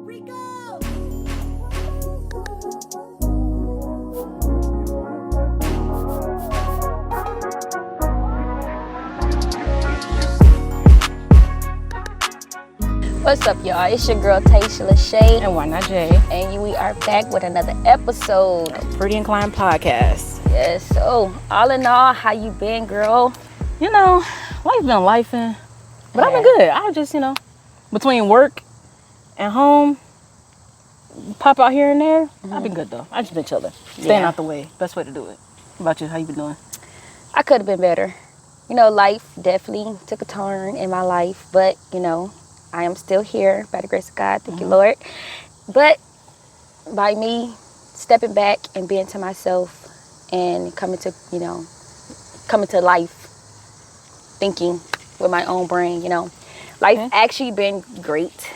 What's up, y'all? It's your girl Taisha Lachey. And why not Jay? And we are back with another episode. Pretty Inclined Podcast. Yes, so all in all, how you been, girl? You know, life been lifing. But I've been good. I just, between work and home, pop out here and there. I've been good though. I just been chilling. Staying out the way. Best way to do it. What about you? How you been doing? I could have been better. Life definitely took a turn in my life, but I am still here by the grace of God. Thank you, Lord. But by me stepping back and being to myself and coming to life, thinking with my own brain, life actually been great.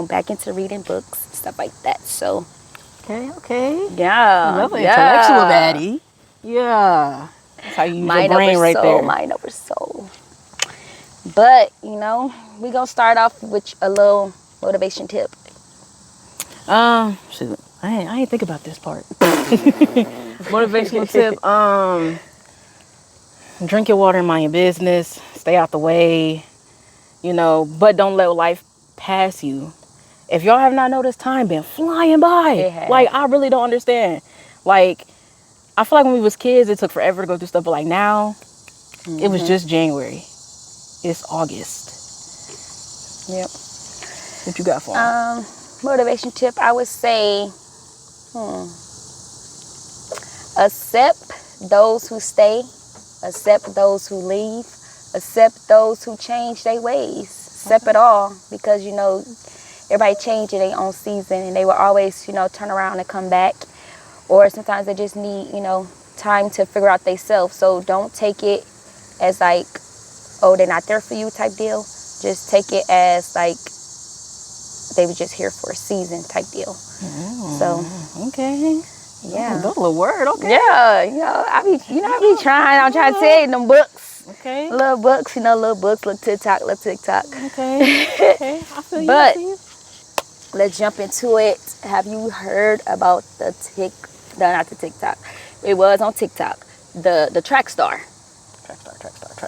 Back into reading books, stuff like that. So, okay. Yeah. Lovely intellectual baddie. Yeah. That's how you use your brain right there. Mind over soul. But, we gonna start off with a little motivation tip. Shoot, I ain't think about this part. Motivational tip, drink your water and mind your business. Stay out the way, but don't let life pass you. If y'all have not noticed, time been flying by. Like, I really don't understand. Like, I feel like when we was kids, it took forever to go through stuff, but like now, it was just January. It's August. Yep. What you got for me? Motivation tip, I would say, accept those who stay, accept those who leave, accept those who change their ways. Accept it all, because everybody change in their own season, and they will always turn around and come back, or sometimes they just need time to figure out themselves. So don't take it as like, oh, they're not there for you type deal. Just take it as like they were just here for a season type deal. So okay. Yeah. That's a little word, okay. Yeah, I be trying. I'm trying to tell you them books. Okay. Little books, little TikTok. Okay. I feel you. But let's jump into it. Have you heard about not the TikTok. It was on TikTok. The track star. Track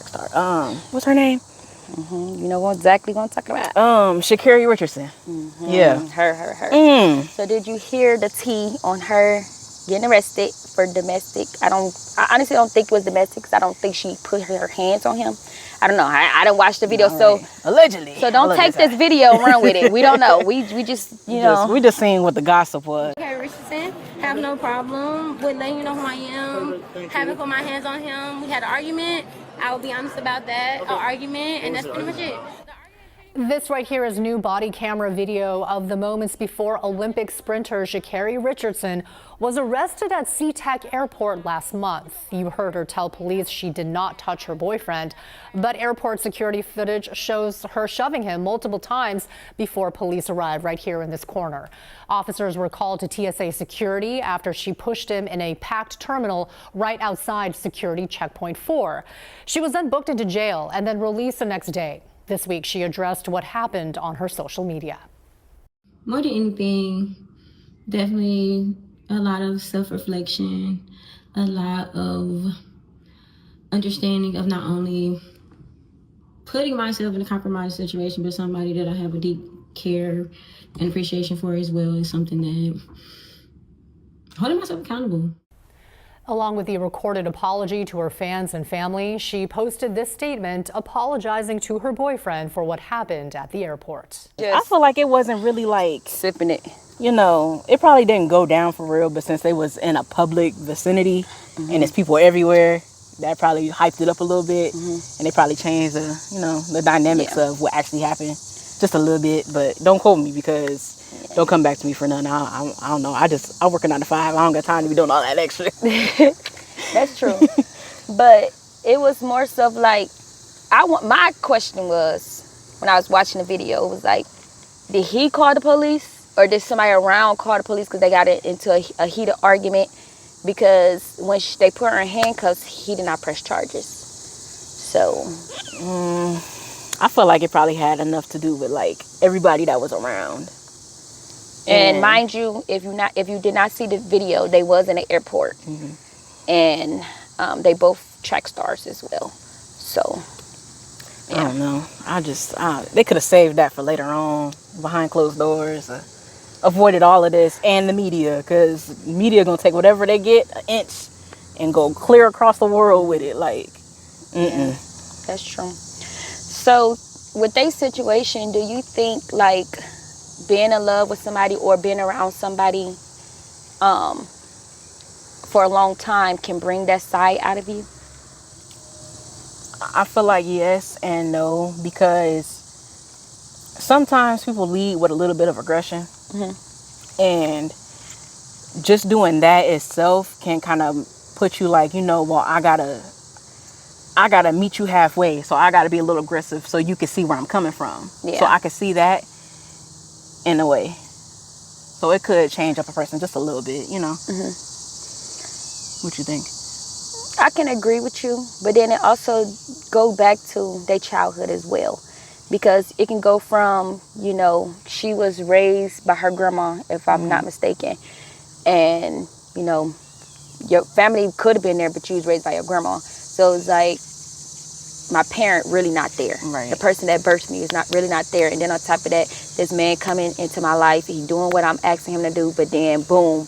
star. What's her name? You know exactly what I'm talking about. Sha'Carri Richardson. Yeah. Her. So did you hear the tea on her getting arrested for domestic? I honestly don't think it was domestic, because I don't think she put her hands on him. I don't know. I didn't watch the video, so allegedly. So don't take this video and run with it. We don't know. We just we just seeing what the gossip was. Okay, Richardson, have no problem with letting you know who I am. Haven't put my hands on him. We had an argument. I will be honest about that. An argument, and that's pretty much it. This right here is new body camera video of the moments before Olympic sprinter Sha'Carri Richardson was arrested at SeaTac Airport last month. You heard her tell police she did not touch her boyfriend, but airport security footage shows her shoving him multiple times before police arrived right here in this corner. Officers were called to TSA security after she pushed him in a packed terminal right outside security checkpoint 4. She was then booked into jail and then released the next day. This week, she addressed what happened on her social media. More than anything, definitely a lot of self-reflection, a lot of understanding of not only putting myself in a compromised situation, but somebody that I have a deep care and appreciation for as well is something that holding myself accountable. Along with the recorded apology to her fans and family, she posted this statement apologizing to her boyfriend for what happened at the airport. I feel like it wasn't really like sipping it. It probably didn't go down for real, but since they was in a public vicinity and there's people everywhere, that probably hyped it up a little bit, and they probably changed the dynamics of what actually happened just a little bit. But don't quote me, because don't come back to me for nothing. I don't know. I work a 9 to 5. I don't got time to be doing all that extra. That's true. But it was more so like, my question was, when I was watching the video, it was like, did he call the police, or did somebody around call the police because they got into a heated argument? Because when they put her in handcuffs, he did not press charges. So I feel like it probably had enough to do with like everybody that was around. And mind you, if you did not see the video, they was in the airport, and they both track stars as well. So I don't know. They could have saved that for later on, behind closed doors. Avoided all of this and the media, because media gonna take whatever they get an inch and go clear across the world with it. Like, yeah, that's true. So with their situation, do you think like being in love with somebody or being around somebody for a long time can bring that side out of you? I feel like yes and no, because sometimes people lead with a little bit of aggression, and just doing that itself can kind of put you like, well, I gotta meet you halfway, so I gotta be a little aggressive so you can see where I'm coming from. Yeah. So I can see that in a way. So it could change up a person just a little bit, What you think? I can agree with you, but then it also go back to their childhood as well, because it can go from, she was raised by her grandma, if I'm not mistaken, and, your family could have been there, but you was raised by your grandma. So it's like, my parent really not there. Right. The person that birthed me is really not there. And then on top of that, this man coming into my life, he doing what I'm asking him to do, but then boom,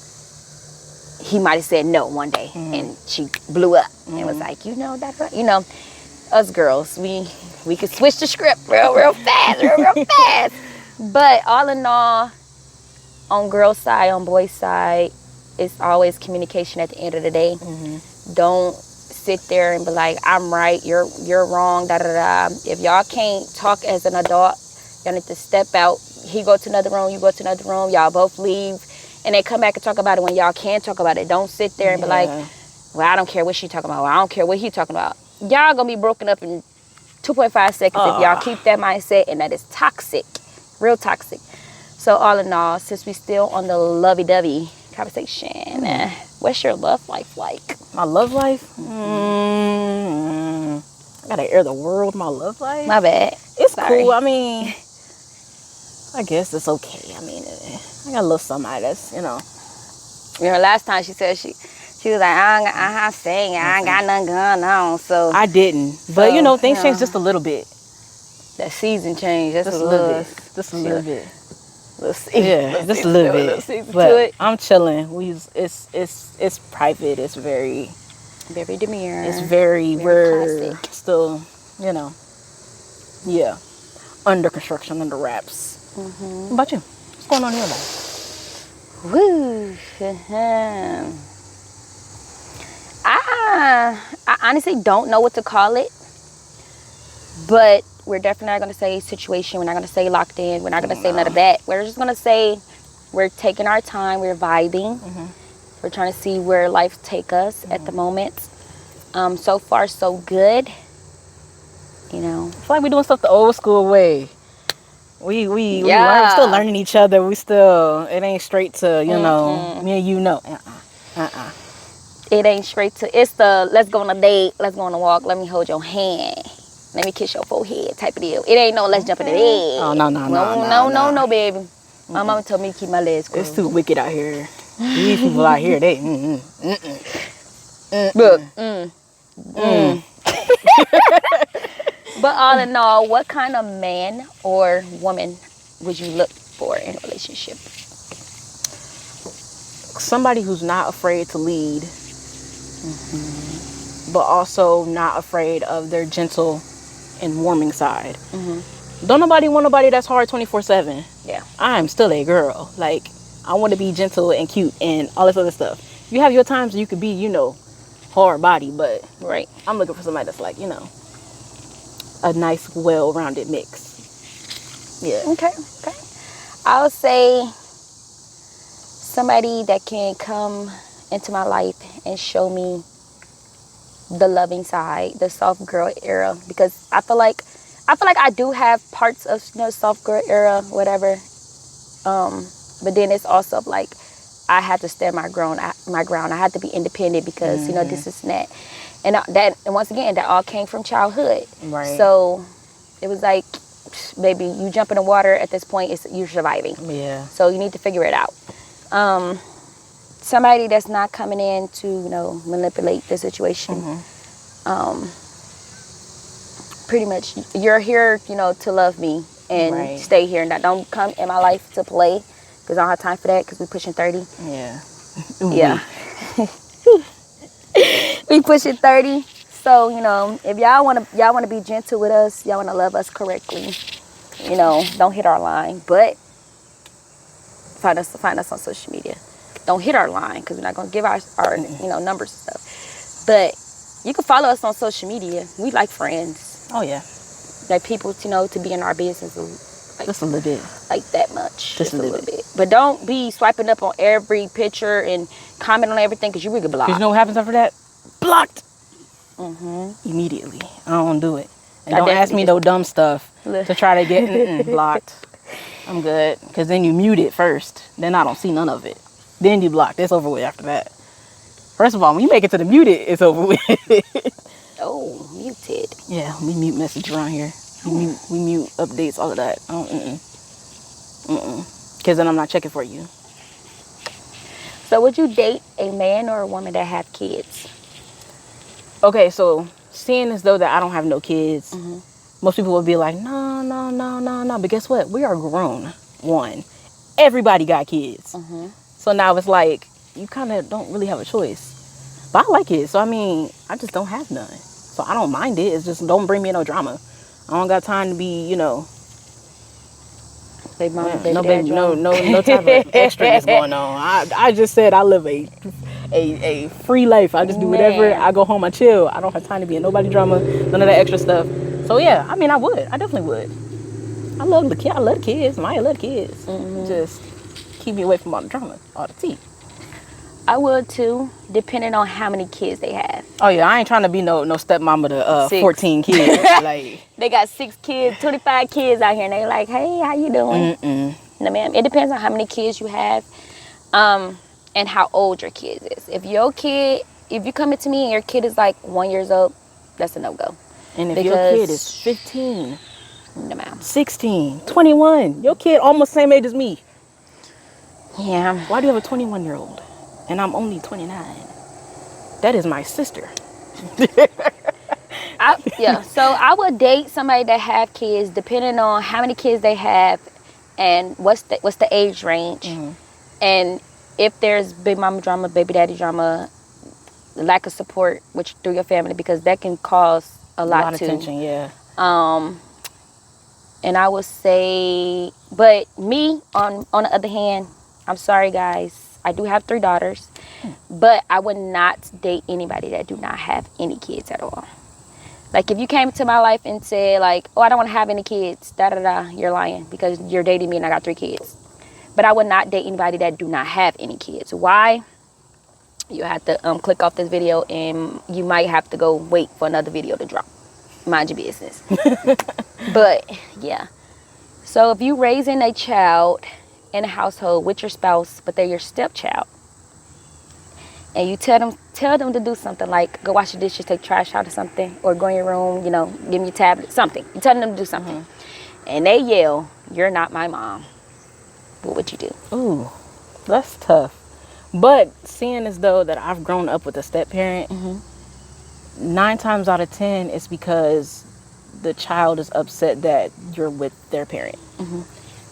he might have said no one day, and she blew up and was like, us girls, we could switch the script real fast, real fast. But all in all, on girl's side, on boy's side, it's always communication at the end of the day. Don't sit there and be like, I'm right, you're wrong, da da da. If y'all can't talk as an adult, y'all need to step out. He go to another room, you go to another room, y'all both leave, and then come back and talk about it when y'all can talk about it. Don't sit there and be like, well, I don't care what she talking about, well, I don't care what he talking about. Y'all gonna be broken up in 2.5 seconds if y'all keep that mindset, and that is toxic, real toxic. So all in all, since we still on the lovey-dovey conversation, what's your love life like? My love life? I gotta air the world my love life. My bad. It's Sorry. cool. I mean, I guess it's okay. I mean, I got a little somebody that's, Last time she said she was like, I ain't got nothing going on. So I didn't. But, things changed just a little bit. That season changed. That's Just a what little it bit. was. Just a little bit. Yeah, Just a little bit. season But to it. I'm chilling. It's private. It's very demure. It's very we're classic. still, under construction, under wraps. What about you? What's going on in your life? Woo. I honestly don't know what to call it, but we're definitely not going to say situation. We're not going to say locked in. We're not going to say none of that. We're just going to say we're taking our time. We're vibing. We're trying to see where life take us at the moment. So far, so good. I feel like we're doing stuff the old school way. We learn, still learning each other. It ain't straight to, me and It ain't straight to, it's the let's go on a date, let's go on a walk, let me hold your hand, let me kiss your forehead type of deal. It ain't no let's jump in the bed. Oh, no, baby. My mama told me to keep my legs closed. It's too wicked out here. These people out here, they Look, But all in all, what kind of man or woman would you look for in a relationship? Somebody who's not afraid to lead, but also not afraid of their gentle and warming side. Don't nobody want nobody that's hard 24/7. Yeah. I'm still a girl. Like, I want to be gentle and cute and all this other stuff. You have your times you could be, hard body, but Right. I'm looking for somebody that's like, a nice, well-rounded mix. Yeah. Okay. I would say somebody that can come into my life and show me the loving side, the soft girl era, because I feel like I do have parts of soft girl era, whatever. But then it's also like I had to stand my ground. I had to be independent because this is that, and once again that all came from childhood. Right. So it was like baby, you jump in the water at this point, you're surviving. Yeah. So you need to figure it out. Somebody that's not coming in to, manipulate the situation. Pretty much, you're here, to love me and stay here. Now, don't come in my life to play, because I don't have time for that, because we pushing 30. Yeah. Yeah. We pushing 30. So, if y'all want to be gentle with us, y'all want to love us correctly, don't hit our line. But find us on social media. Don't hit our line, because we're not going to give our numbers and stuff. But you can follow us on social media. We like friends. Oh, yeah. Like people, to be in our business. Just a little bit. Like that much. Just a little bit. But don't be swiping up on every picture and comment on everything, because you will get blocked. Because you know what happens after that? Blocked. Immediately. I don't do it. And don't ask me no dumb stuff to try to get blocked. I'm good. Because then you mute it first. Then I don't see none of it. Then you blocked. It's over with after that. First of all, when you make it to the muted, it's over with. Oh, muted. Yeah, we mute message around here. We mute updates, all of that. Because then I'm not checking for you. So would you date a man or a woman that have kids? Okay, so seeing as though that I don't have no kids, most people will be like, no. But guess what? We are grown. One. Everybody got kids. So now it's like, you kind of don't really have a choice. But I like kids. So, I mean, I just don't have none. So I don't mind it. It's just don't bring me no drama. I don't got time to be, Baby mama, no type of extraness going on. I just said I live a free life. I just do whatever. I go home, I chill. I don't have time to be in nobody drama, none of that extra stuff. So yeah, I mean, I definitely would. I love the kids. Maya love the kids. Just keep me away from all the drama, all the tea. I would too, depending on how many kids they have. Oh yeah, I ain't trying to be no stepmama to 14 kids. Like they got 6 kids, 25 kids out here, and they like, hey, how you doing? No, ma'am. It depends on how many kids you have, and how old your kid is. If you come to me and your kid is like 1 year old, that's a no-go. And if your kid is 15, no, ma'am. 16, 21, your kid almost the same age as me. Yeah. Why do you have a 21-year-old? And I'm only 29. That is my sister. So I would date somebody that have kids, depending on how many kids they have, and what's the age range, and if there's big mama drama, baby daddy drama, lack of support through your family, because that can cause a lot of too. tension. Yeah. And I would say, but me on the other hand, I'm sorry guys. I do have 3 daughters, but I would not date anybody that do not have any kids at all. Like, if you came into my life and said, like, oh, I don't want to have any kids, you're lying, because you're dating me and I got 3 kids. But I would not date anybody that do not have any kids. Why? You have to click off this video, and you might have to go wait for another video to drop. Mind your business. But, yeah. So, if you raising a child in a household with your spouse, but they're your stepchild, and you tell them to do something like go wash the dishes, take trash out or something, or go in your room, give me your tablet, something. You tell them to do something, and they yell, "You're not my mom." What would you do? Ooh, that's tough. But seeing as though that I've grown up with a step parent, 9 times out of 10 it's because the child is upset that you're with their parent.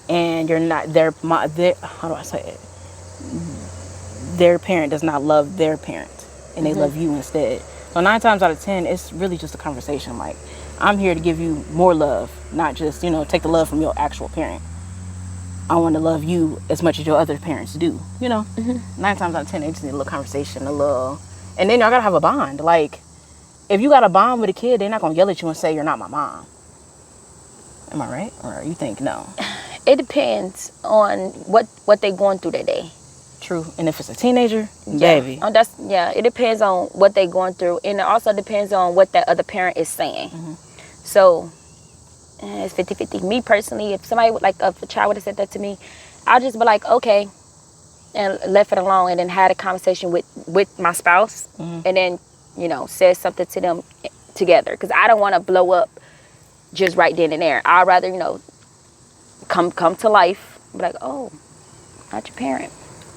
And you're not their how do I say it? Their parent does not love their parent, and they love you instead. So 9 times out of 10, it's really just a conversation. Like, I'm here to give you more love, not just take the love from your actual parent. I want to love you as much as your other parents do. 9 times out of 10, they just need a little conversation, and then y'all gotta have a bond. Like, if you got a bond with a kid, they're not gonna yell at you and say you're not my mom. Am I right? Or you think no? It depends on what they're going through that day. True. And if it's a teenager, baby. It depends on what they're going through. And it also depends on what that other parent is saying. So, it's 50-50. Me personally, if somebody if a child would have said that to me, I'll just be like, okay, and left it alone, and then had a conversation with my spouse, and then, said something to them together. Because I don't want to blow up just right then and there. I'd rather, come to life, be like, oh, not your parent.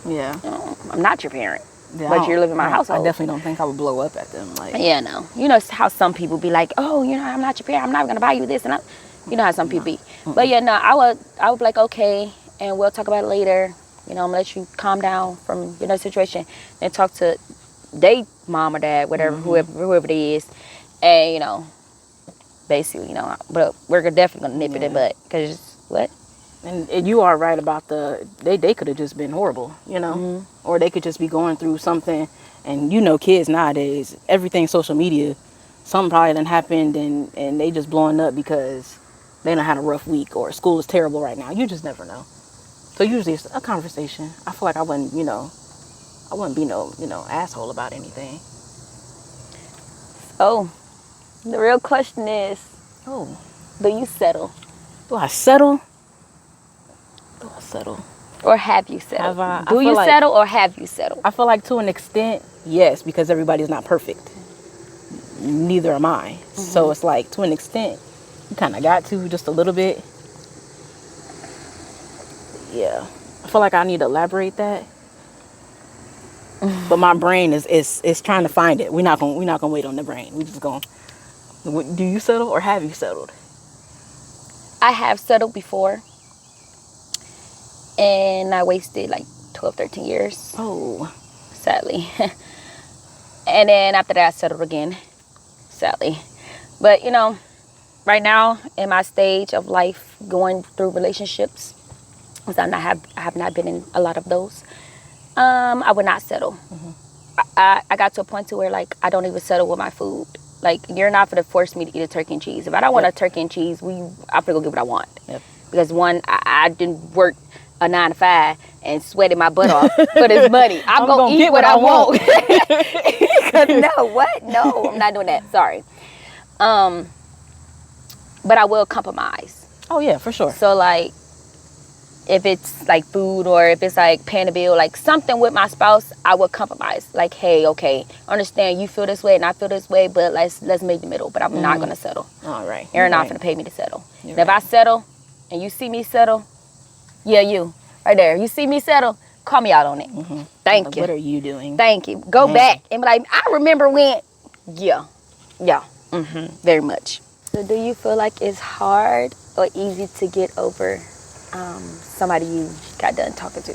Yeah. No, I'm not your parent. Yeah, But you're living in my household. I definitely don't think I would blow up at them. Like, Yeah, no. You know how some people be like, oh, I'm not your parent. I'm not gonna buy you this, and you know how some people be. But yeah, no, I would be like, okay, and we'll talk about it later. I'm gonna let you calm down from situation and talk to they mom or dad, whatever, whoever it is, and basically, but we're definitely gonna nip it in the butt because what. And you are right about they could have just been horrible, or they could just be going through something. And kids nowadays, everything social media, something probably done happened and they just blowing up because they done had a rough week or school is terrible right now. You just never know. So usually it's a conversation. I feel like I wouldn't be no asshole about anything. So the real question is, do you settle? Do I settle? Or have you settled? Do you like, settle or have you settled? I feel like to an extent, yes, because everybody's not perfect. Neither am I. So it's like, to an extent, you kind of got to just a little bit. Yeah. I feel like I need to elaborate that. But my brain is trying to find it. We're not gonna wait on the brain. We just gonna. Do you settle or have you settled? I have settled before. And I wasted like 12, 13 years. Oh. Sadly. And then after that, I settled again. Sadly. But, right now in my stage of life, going through relationships, because I have not been in a lot of those, I would not settle. I got to a point to where, like, I don't even settle with my food. Like, you're not going to force me to eat a turkey and cheese. If I don't want a turkey and cheese, I'm going to go get what I want. Yep. Because, one, I didn't work a 9 to 5 and sweated my butt off for this money. I'm gonna eat what I want. No, I'm not doing that. Sorry. But I will compromise. Oh yeah, for sure. So like, if it's like food or if it's like paying a bill, like something with my spouse, I will compromise. Like, hey, okay, understand you feel this way and I feel this way, but let's make the middle. But I'm not gonna settle. All right. You're not gonna pay me to settle. And if I settle and you see me settle. Yeah, you. Right there. You see me settle? Call me out on it. Thank you. What are you doing? Thank you. Go back and be like, I remember when. Yeah. Very much. So do you feel like it's hard or easy to get over somebody you got done talking to?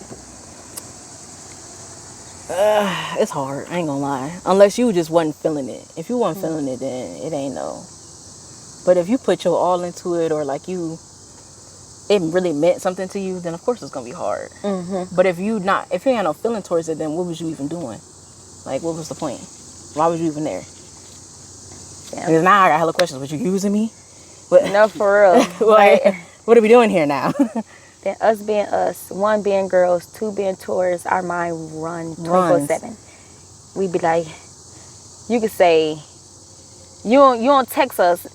It's hard. I ain't gonna lie. Unless you just wasn't feeling it. If you wasn't feeling it, then it ain't no. But if you put your all into it or like it really meant something to you, then of course it's gonna be hard. But if you ain't no feeling towards it, then what was you even doing? Like, what was the point? Why was you even there? Because now I got hella questions. Was you using me? No, for real. What are we doing here now? Then us being us, 1 being girls, 2 being tourists, our mind run 24/7. We be like, you could say, you don't text us.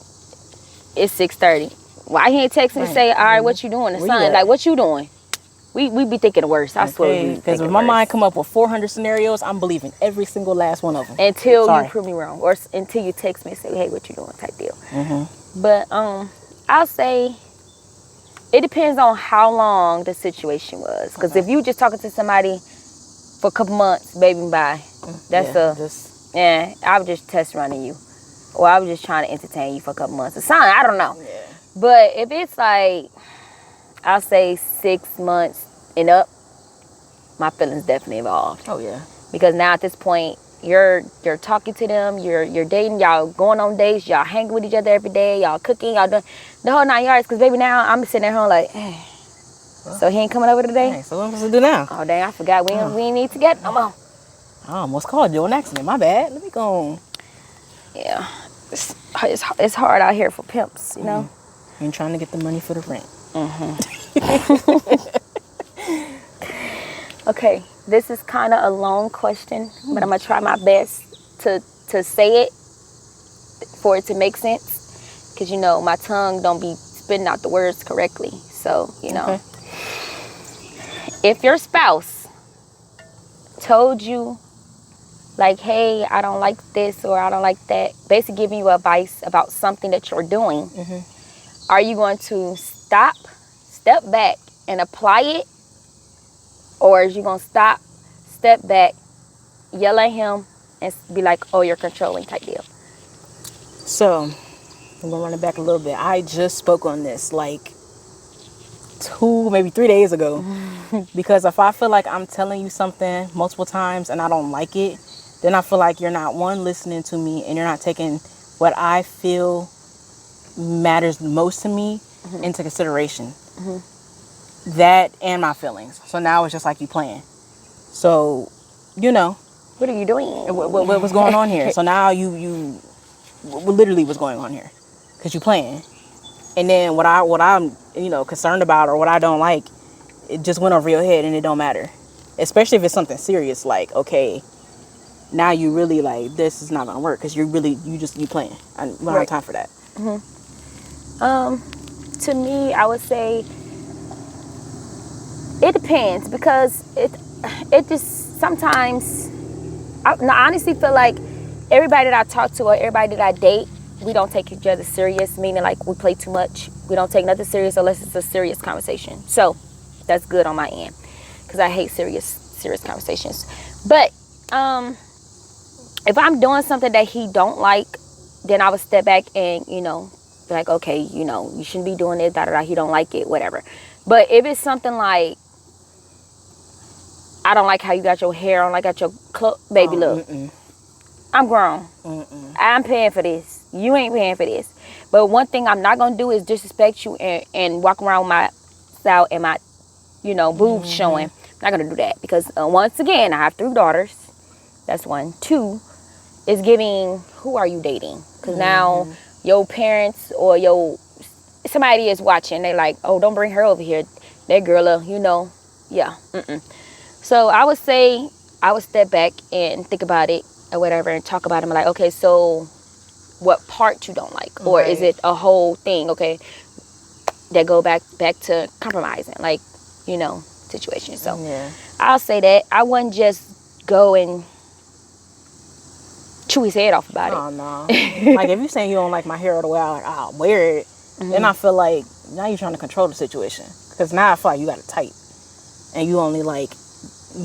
It's 6:30. Why he ain't text me and say, all right, what you doing? The sun, like, what you doing? We be thinking the worst. I swear. Because when my mind come up with 400 scenarios, I'm believing every single last one of them. Until you prove me wrong, or until you text me and say, hey, what you doing? Type deal. But I'll say it depends on how long the situation was. Because if you just talking to somebody for a couple months, baby, bye. That's I was just test running you, or I was just trying to entertain you for a couple months or something. I don't know. Yeah. But if it's like, I'll say 6 months and up, my feelings definitely evolved. Oh yeah. Because now at this point, you're talking to them, you're dating, y'all going on dates, y'all hanging with each other every day, y'all cooking, y'all doing the whole 9 yards. Because baby, now I'm sitting at home like, so he ain't coming over today? Hey, so what am I supposed to do now? Oh dang, I forgot we ain't need to get no more. I almost called you on accident. My bad. Let me go. Yeah, it's hard out here for pimps, you know. You're trying to get the money for the rent. Okay, this is kind of a long question, but I'm gonna try my best to say it for it to make sense, because my tongue don't be spitting out the words correctly. So if your spouse told you like, hey, I don't like this or I don't like that, basically giving you advice about something that you're doing, Are you going to step back, and apply it? Or is you going to step back, yell at him, and be like, oh, you're controlling type deal? So, I'm going to run it back a little bit. I just spoke on this like 2, maybe 3 days ago. Because if I feel like I'm telling you something multiple times and I don't like it, then I feel like you're not, one, listening to me, and you're not taking what I feel matters most to me into consideration. That and my feelings. So now it's just like you playing. So, you know. What are you doing? What was going on here? So now you literally what's going on here. Because you playing. And then what I'm, concerned about or what I don't like, it just went over your head and it don't matter. Especially if it's something serious, like, okay, now you really like, this is not gonna work because you playing. I don't have time for that. To me, I would say it depends, because it just sometimes, I honestly feel like everybody that I talk to or everybody that I date, we don't take each other serious, meaning like we play too much. We don't take nothing serious unless it's a serious conversation. So that's good on my end, because I hate serious conversations. But if I'm doing something that he don't like, then I would step back and, be like, okay, you shouldn't be doing it, he don't like it, whatever. But if it's something like, I don't like how you got your hair on, I got your baby, look. I'm grown. I'm paying for this. You ain't paying for this. But one thing I'm not going to do is disrespect you and walk around with my style and my, boobs showing. I'm not going to do that, because once again, I have 3 daughters. That's 1. 2 is giving, who are you dating? Because now your parents or somebody is watching. They like, oh, don't bring her over here. That girl, yeah. So I would say I would step back and think about it or whatever and talk about it. I'm like, okay, so what part you don't like? Or is it a whole thing, okay, that go back to compromising, like, situation. So I'll say that. I wouldn't just go and chew his head off about it. Oh, no. Like, if you saying you don't like my hair or the way I wear it, then I feel like now you're trying to control the situation. Because now I feel like you got it tight. And you only, like,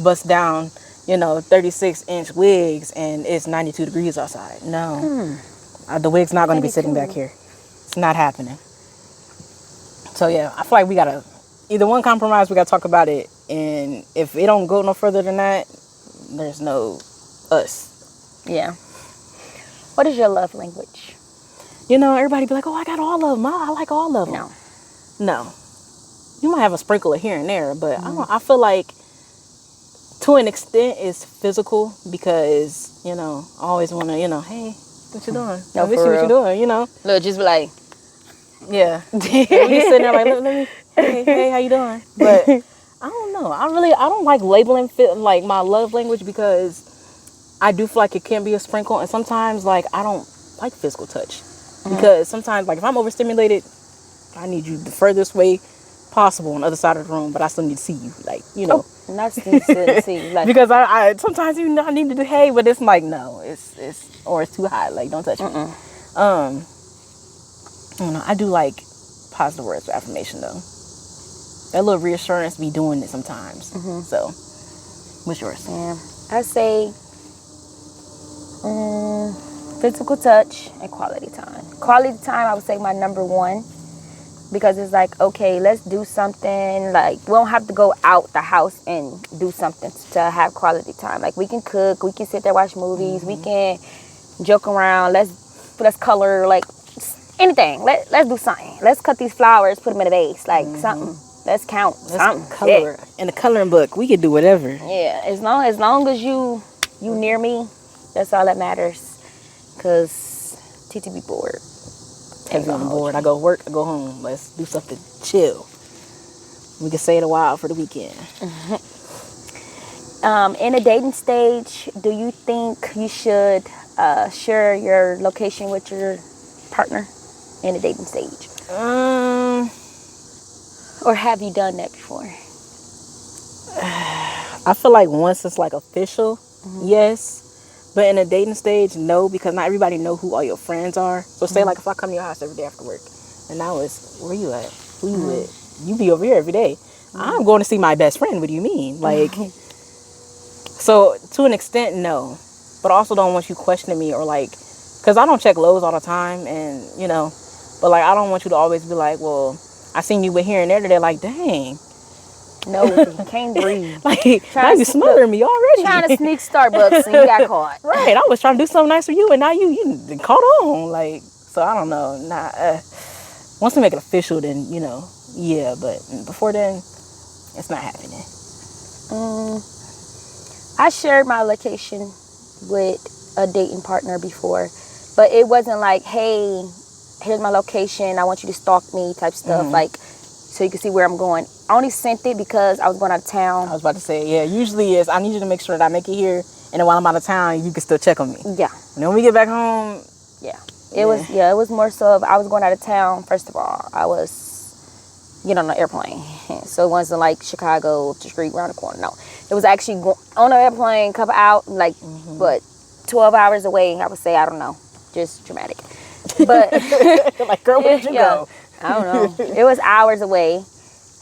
bust down, 36-inch wigs and it's 92 degrees outside. No. The wig's not going to be sitting back here. It's not happening. So, yeah, I feel like we got to, either one, compromise, we got to talk about it. And if it don't go no further than that, there's no us. Yeah. What is your love language? Everybody be like, oh, I got all of them. I like all of them. No. You might have a sprinkle of here and there, but I feel like to an extent it's physical, because, I always want to, hey, what you doing? No, I miss you, what you doing, Look, just be like, yeah. We just sitting there like, let me, hey, how you doing? But I don't know. I don't like labeling like my love language, because I do feel like it can be a sprinkle, and sometimes, like, I don't like physical touch, because sometimes, like, if I'm overstimulated, I need you the furthest way possible on the other side of the room, but I still need to see you, like, not to see you, like, because I sometimes I need to do, hey, but it's like, no, it's too hot, like, don't touch me. I don't know. I do like positive words of affirmation, though. That little reassurance be doing it sometimes. So, what's yours? Yeah, I say physical touch and quality time. Quality time, I would say my number 1, because it's like, okay, let's do something. Like, we don't have to go out the house and do something to have quality time. Like, we can cook, we can sit there, watch movies, we can joke around, let's color, like, anything. Let's do something. Let's cut these flowers, put them in a vase, like, something. Let's count something. Color in the coloring book. We can do whatever. Yeah, as long as you near me, that's all that matters. Cause TT be bored. Heavy on the board. I go work, I go home. Let's do something chill. We can say it a while for the weekend. In a dating stage, do you think you should share your location with your partner in a dating stage? Or have you done that before? I feel like once it's like official, yes. But in a dating stage, no, because not everybody know who all your friends are. So say like if I come to your house every day after work And now it's, where you at? Who you with? You be over here every day. I'm going to see my best friend. What do you mean? Like, so to an extent, no. But I also don't want you questioning me or like, because I don't check Lowe's all the time and, you know, but like, I don't want you to always be like, well, I seen you with here and there today. Like, dang. Nosy, can't breathe. Like, now you smothering me already. Trying to sneak Starbucks and you got caught. Right, I was trying to do something nice for you and now you caught on. Like, so I don't know. Once we make it official, then, you know, yeah, but before then, it's not happening. I shared my location with a dating partner before, but it wasn't like, hey, here's my location, I want you to stalk me type stuff, like, so you can see where I'm going. I only sent it because I was going out of town. I was about to say, yeah, usually is, I need you to make sure that I make it here, and then while I'm out of town, you can still check on me. Yeah. And then when we get back home, it was more so of, I was going out of town. First of all, I was getting on an airplane. So it wasn't like Chicago, the street around the corner. No. It was actually on an airplane, come out, like, but 12 hours away, I would say, I don't know. Just dramatic. But like, girl, where did you go? I don't know. It was hours away.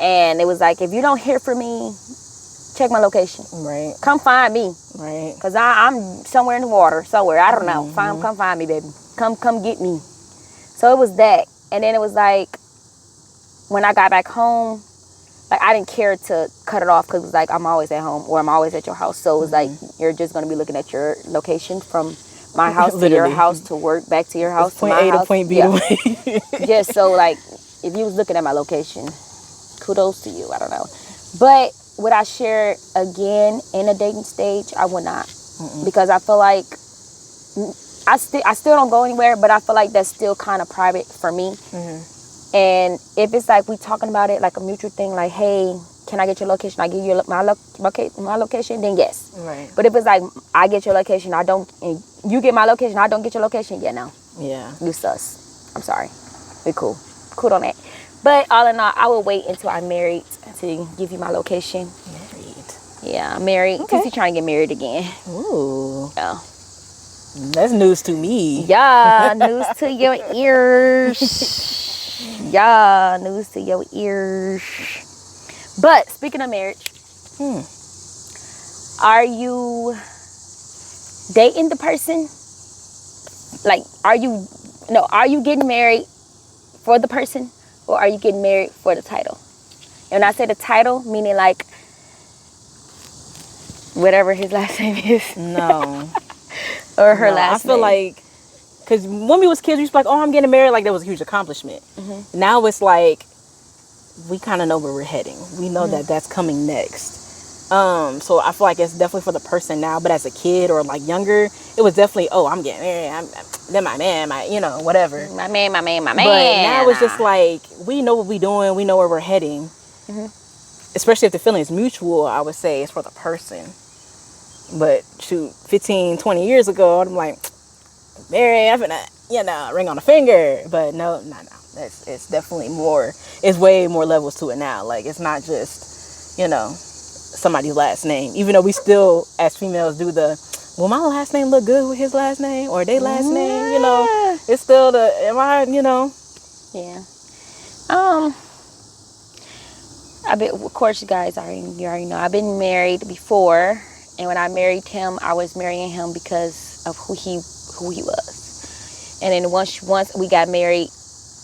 And it was like, if you don't hear from me, check my location. Right. Come find me. Right. Because I'm somewhere in the water, somewhere. I don't know. Come find me, baby. Come get me. So it was that. And then it was like, when I got back home, like, I didn't care to cut it off because it was like, I'm always at home or I'm always at your house. So it was like, you're just going to be looking at your location from my house to your house to work, back to your house to my point A house. to point B away. Just so, like, if you was looking at my location, kudos to you. I don't know. But would I share again in a dating stage? I would not. Because I feel like I still don't go anywhere, but I feel like that's still kind of private for me. And if it's like we talking about it like a mutual thing, like, hey, can I get your location? I give you my location, then yes. Right. But if it's like I get your location, I don't, and you get my location, I don't get your location, yeah, no. Yeah. You sus. I'm sorry. We cool. Cool on that. But all in all, I will wait until I'm married to give you my location. Married. Yeah, I'm married. Because he's trying to get married again. Ooh. Yeah. That's news to me. Yeah, news to your ears. Yeah, news to your ears. But speaking of marriage, are you dating the person? Like, are you getting married for the person, or are you getting married for the title? And when I say the title, meaning like whatever his last name is. No. Or her last name. I feel like, because when we was kids, we used to be like, oh, I'm getting married. Like, that was a huge accomplishment. Now it's like, we kind of know where we're heading. We know that that's coming next. So I feel like it's definitely for the person now. But as a kid or like younger, it was definitely, oh, I'm getting married. Then my man, whatever. My man. But now it's just like, we know what we're doing. We know where we're heading. Especially if the feeling is mutual, I would say it's for the person. But shoot, 15, 20 years ago, I'm like, married, I'm finna, ring on the finger. But no. It's definitely more, it's way more levels to it now. Like, it's not just, somebody's last name. Even though we still, as females, do the, will my last name look good with his last name? Or their last name, It's still the, Yeah. Of course, you guys you already know, I've been married before. And when I married him, I was marrying him because of who he was. And then once we got married,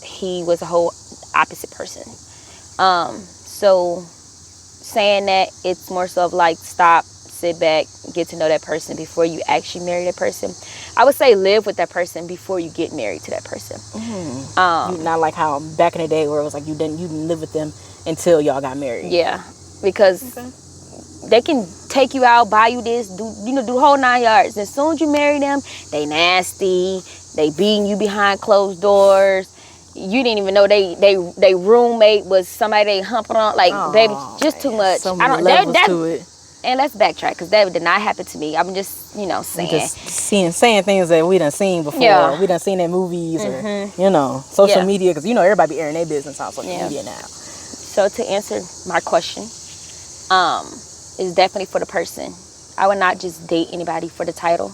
he was a whole opposite person. So saying that, it's more so of like, stop, sit back, get to know that person before you actually marry that person. I would say live with that person before you get married to that person. Not like how back in the day where it was like you didn't live with them until y'all got married. Yeah, because they can take you out, buy you this, do the whole 9 yards. As soon as you marry them, they nasty, they beating you behind closed doors. You didn't even know they roommate was somebody they humping on. Like, baby, just too much. So many levels to it. And let's backtrack, because that did not happen to me. I'm just, saying. Just saying things that we done seen before. Yeah. We done seen in movies or, social media. Because, everybody be airing their business on social media now. So to answer my question, it's definitely for the person. I would not just date anybody for the title.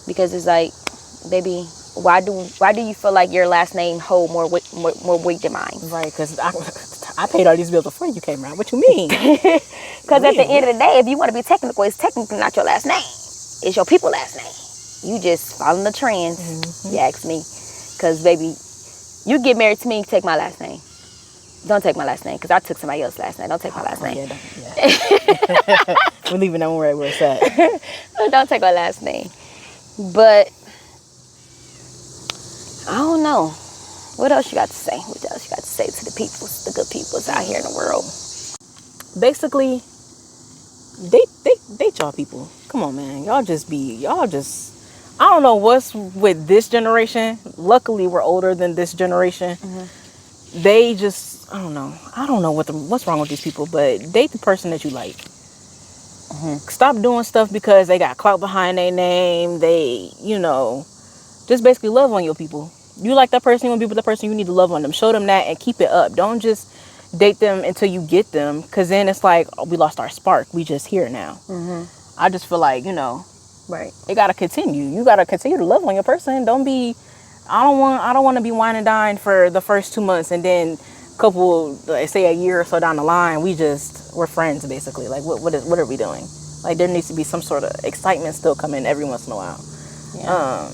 Because it's like, baby, why do you feel like your last name hold more weight than mine? Right, because I paid all these bills before you came around. What you mean? Because at the end of the day, if you want to be technical, it's technically not your last name. It's your people last name. You just following the trends, you ask me. Because, baby, you get married to me, take my last name. Don't take my last name, because I took somebody else's last name. Don't take my last name. Yeah. We're leaving that one right where it's at. Don't take my last name. But, I don't know. What else you got to say? What else you got to say to the peoples, the good peoples out here in the world? Basically, date y'all people. Come on, man. Y'all just, I don't know what's with this generation. Luckily, we're older than this generation. They just, I don't know what's wrong with these people, but date the person that you like. Stop doing stuff because they got clout behind their name. They, just basically love on your people. You like that person, you want to be with that person, you need to love on them. Show them that and keep it up. Don't just date them until you get them, because then it's like, oh, we lost our spark. We just here now. I just feel like, Right. it got to continue. You got to continue to love on your person. Don't be, I don't want to be wine and dine for the first 2 months and then say a year or so down the line, we're friends basically. Like what are we doing? Like there needs to be some sort of excitement still coming every once in a while. Yeah.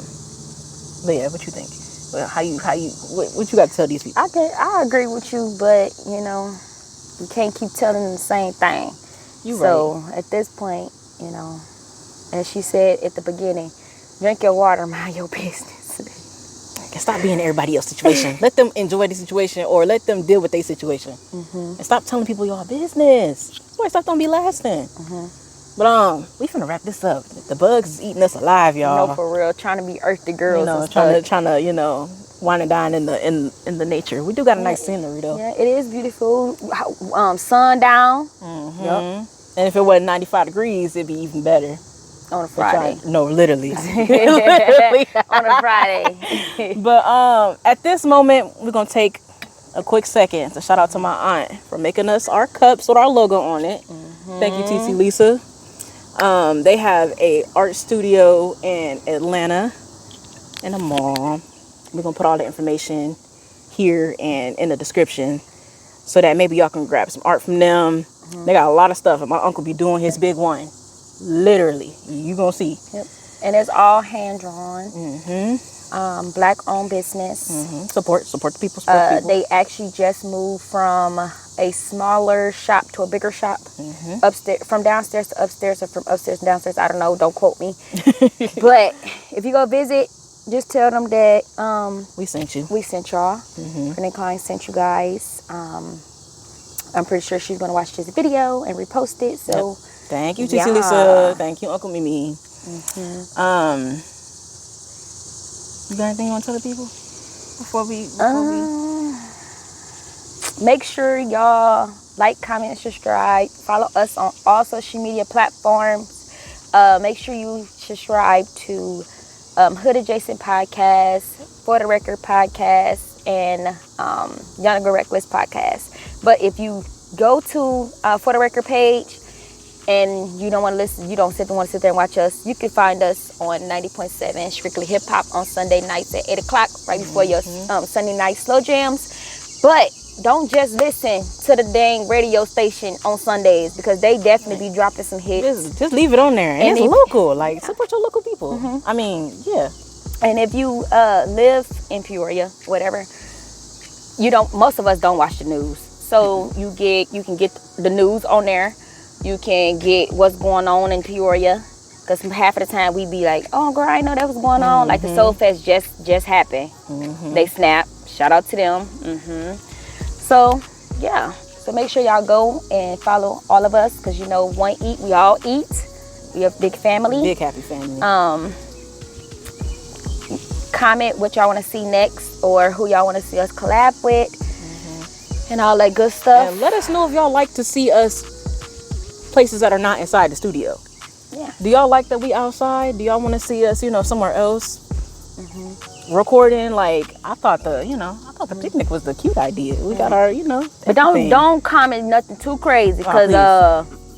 But yeah, what you think? What you got to tell these people? I agree with you, but you can't keep telling them the same thing. So at this point, as she said at the beginning, drink your water, mind your business. And stop being in everybody else's situation. Let them enjoy the situation, or let them deal with their situation. And stop telling people your business. That's why stuff don't be lasting. But we finna wrap this up. The bugs is eating us alive, y'all. No, for real. Trying to be earthy girls. Trying to wine and dine in the nature. We do got a nice scenery though. Yeah, it is beautiful. Sundown. Yep. And if it wasn't 95 degrees, it'd be even better. On a Friday. No, literally. On a Friday. But at this moment, we're gonna take a quick second to shout out to my aunt for making us our cups with our logo on it. Thank you, TC Lisa. They have a art studio in Atlanta and a mall. We're gonna put all the information here and in the description so that maybe y'all can grab some art from them. They got a lot of stuff, and my uncle be doing his big one. Literally, you gonna see. Yep. And it's all hand drawn. Black owned business. Support the people. They actually just moved from a smaller shop to a bigger shop. Upstairs, from downstairs to upstairs, or from upstairs to downstairs. I don't know. Don't quote me. But if you go visit, just tell them that we sent you. We sent y'all. Renee Klein sent you guys. I'm pretty sure she's gonna watch this video and repost it. So thank you, TC Lisa. Thank you, Uncle Mimi. You got anything you want to tell the people before we? Make sure y'all like, comment, and subscribe. Follow us on all social media platforms. Make sure you subscribe to Hood Adjacent Podcast, For the Record Podcast, and Young and Reckless Podcast. But if you go to For the Record page and you don't want to listen, you don't want to sit there and watch us, you can find us on 90.7 Strictly Hip Hop on Sunday nights at 8 o'clock, right before your Sunday night slow jams. But don't just listen to the dang radio station on Sundays, because they definitely be dropping some hits. Just leave it on there. And it's local. Like, support your local people. I mean, yeah. And if you live in Peoria, whatever, most of us don't watch the news. So you can get the news on there. You can get what's going on in Peoria, because half of the time we be like, oh girl, I know that was going on. Like the Soul Fest just happened. They snap. Shout out to them. So yeah, so make sure y'all go and follow all of us, because one eat, we all eat. We have a big family, big happy family. Comment what y'all want to see next, or who y'all want to see us collab with, and all that good stuff. And let us know if y'all like to see us places that are not inside the studio. Yeah. Do y'all like that we outside? Do y'all want to see us, somewhere else? Recording? Like, I thought the picnic was the cute idea. We got our, But don't comment nothing too crazy, because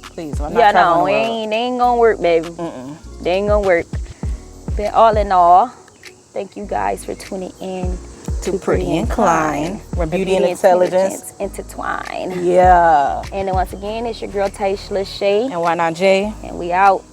please, they ain't gonna work, baby. They ain't gonna work. But all in all, Thank you guys for tuning in To Pretty Inclined, where beauty and intelligence intertwine. Yeah. And then once again, it's your girl Taisha Lachey, And why not Jay? and we out.